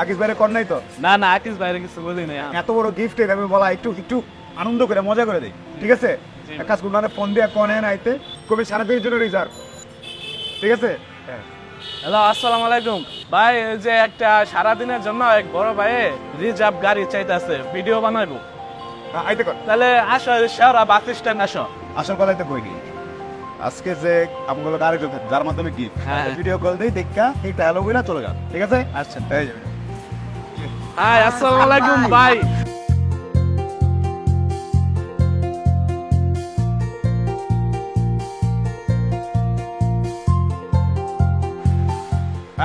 আকিস বাইরে কর নাই তো? না না, আকিস বাইরে কিছু বলি নাই। এত বড় গিফট আমি বলা একটু একটু আনন্দ করে মজা করে দেই, ঠিক আছে? এক কাজ করুন, ফোন দিয়ে কনে নাইতে কবি সারাদিনের জন্য রিজার্ভ, ঠিক আছে? হ্যাঁ। হ্যালো, আসসালামু আলাইকুম ভাই। ওই যে একটা সারাদিনের জন্য এক বড় ভাই রিজার্ভ গাড়ি চাইতেছে, ভিডিও বানাইবো। আইতে কর। তাহলে আসো, শেওড়া বাস স্ট্যান্ড আসো। আসল কথাই তো কইনি, আজকে যে আমগুলো আরেকজন থাকবে যার মাধ্যমে গিফট, হ্যাঁ। ভিডিও কল দেই দেখা এই ডায়লগ গুলা চলে যান, ঠিক আছে? আচ্ছা। এই যে হাই, আসসালামু আলাইকুম ভাই।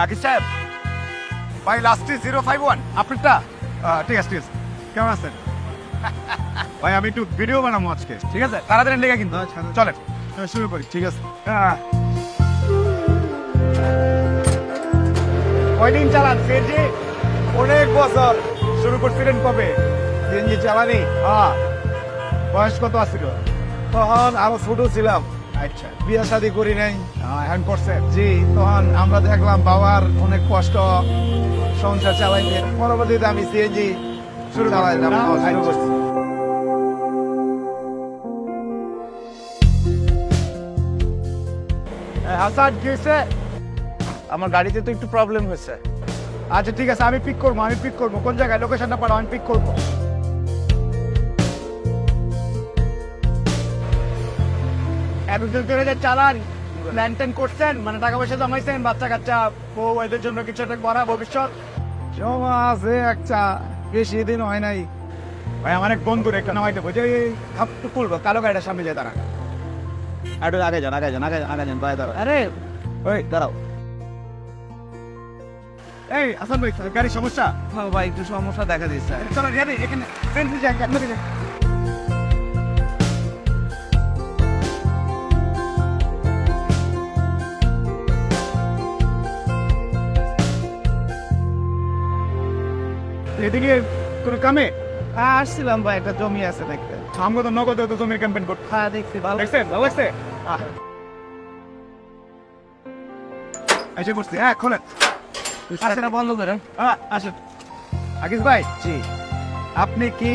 আকিস সাহেব, ভাই লাস্টে 051 আপনারটা? ঠিক আছে ঠিক আছে, কেমন আছেন? ভাই আমি একটু ভিডিও বানাবো আজকে, ঠিক আছে? তাড়াতাড়ি লেগে কিন্তু চলেন শুরু করি, ঠিক আছে? কয়দিন চালান সিএনজি? অনেক বছর। শুরু করছিলেন কবে সিএনজি চালানি? বয়স কত আছিল তখন? আরো ছোট ছিলাম। আচ্ছা, বিয়ে শাদী করি নাই এখন করছে? জি, তখন আমরা দেখলাম বাবার অনেক কষ্ট সংসার চালাইতে, পরবর্তীতে আমি সিএনজি শুরু চালাইলাম। হাসান কি হয়েছে? আমার গাড়িতে তো একটু প্রবলেম হয়েছে। আচ্ছা ঠিক আছে, আমি পিক করবো, কোন জায়গায় লোকেশনটা পাঠাও, আমি পিক করবো। এতদিন ধরে যে চালান প্ল্যান করছেন, মানে টাকা পয়সা জমাইছেন, বাচ্চা কাচ্চা বউ এদের জন্য কিছু একটা করা ভবিষ্যৎ জমা আছে একটা, বেশি দিন হয় নাই। ভাই আমার এক বন্ধুর একটা নামাইতে বলছে একটু খুলবো, কালো গাড়িটার সামনে যায়, তারা একটু আগে যান আগে যান আগে আগে যান, ভাই দাঁড়াও। আরে ওই দাঁড়াও। এই আসান ভাই, গাড়ির সমস্যা? হ্যাঁ ভাই, একটু সমস্যা দেখা দিচ্ছে। চলো রেডি, এখানে ফ্রেন্ড যাই আপনাকে যাই। এদিকে কোনো কামে? আসছিলাম ভাই, একটা জমি আছে দেখতে। আমগো তো নগদ তো জমির ক্যাম্পেইন করতে। হ্যাঁ দেখছি, ভালো দেখছেন? ভালো লাগছে? এসে করছি, হ্যাঁ খোলেন। সেটা বন্ধ করেন। আসেন। আকিস ভাই, জি, আপনি কি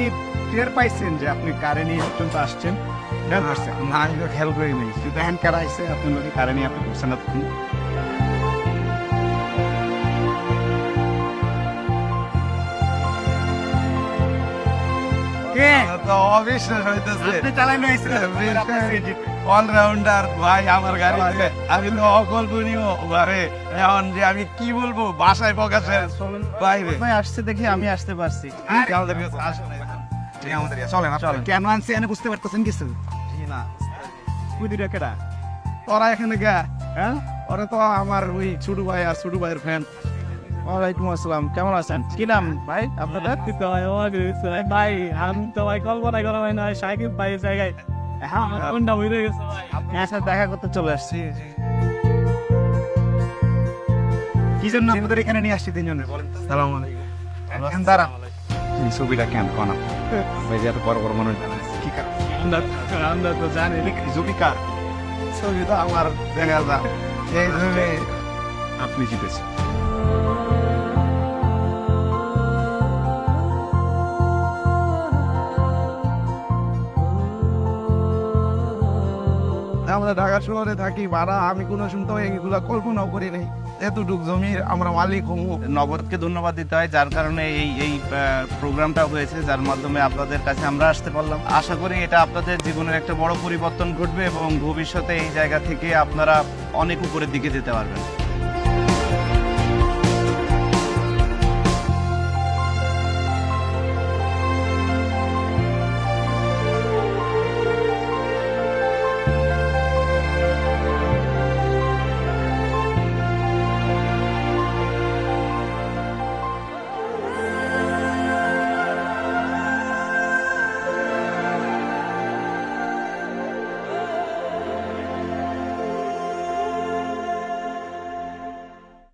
টের পাইছেন যে আপনি কারে নিয়ে পর্যন্ত আসছেন? না আমি তো খেয়াল করি নাই, শুধু হ্যান্ড কারা আইসে আপনার লোকে কারে নিয়ে আপনি করছেন না তখন? কে? তো অবিশ্বাস হইতেছে। আপনি চালাইলে আইছেন? অলরাউন্ডার ভাই আমার গাড়িতে, আমি তো অকল্পনীয় ভাবে। এখন যে আমি কি বলবো বাসায় প্রকাশের বাইরে। ভাই আসছে দেখি আমি আসতে পারছি। আমাদের কাছে আসে নাই এখন। ঠিক আমাদের কাছে। চলেন চলেন। কেন আনছি এনে বুঝতে পারতেছেন কিছু? জি না, ওই দুইটা কেডা? তোরা এখানে গা, হ্যাঁ? ওরা তো আমার ওই ছোট ভাই আর ছোট ভাইয়ের ফ্রেন্ড। ওয়ালাইকুম আসসালাম, কেমন আছেন? কি নাম ভাই আপনাদের? ভাই আমি তো ভাই কল্পনা করা হয় না, সাইকেল ভাই জায়গায় কোনটা হয়ে গেছে ভাই, আপনার সাথে দেখা করতে চলে আসছি। কি জন্য আমাদের এখানে নিয়ে আসছি তিনজনে বলেন তো? সালাম আলাইকুম। এখন দাঁড়া, এই ছবিটা কেন কোন ভাই, যে এত বড় বড় মানুষ বানাইছে। কি কার? আমরা তো জানি। জমি কার? ছবি তো আমার দেখা যায় এই জন্য আপনি জিতেছেন। আমরা ঢাকা শহরে থাকি ভাড়া, আমি কোনো শুনতে এগুলা কল্পনাও করি নাই এতটুক জমির আমরা মালিক হবো। নগদকে ধন্যবাদ দিতে হয়, যার কারণে এই প্রোগ্রামটা হয়েছে, যার মাধ্যমে আপনাদের কাছে আমরা আসতে পারলাম। আশা করি এটা আপনাদের জীবনের একটা বড় পরিবর্তন ঘটবে এবং ভবিষ্যতে এই জায়গা থেকে আপনারা অনেক উপরের দিকে যেতে পারবেন।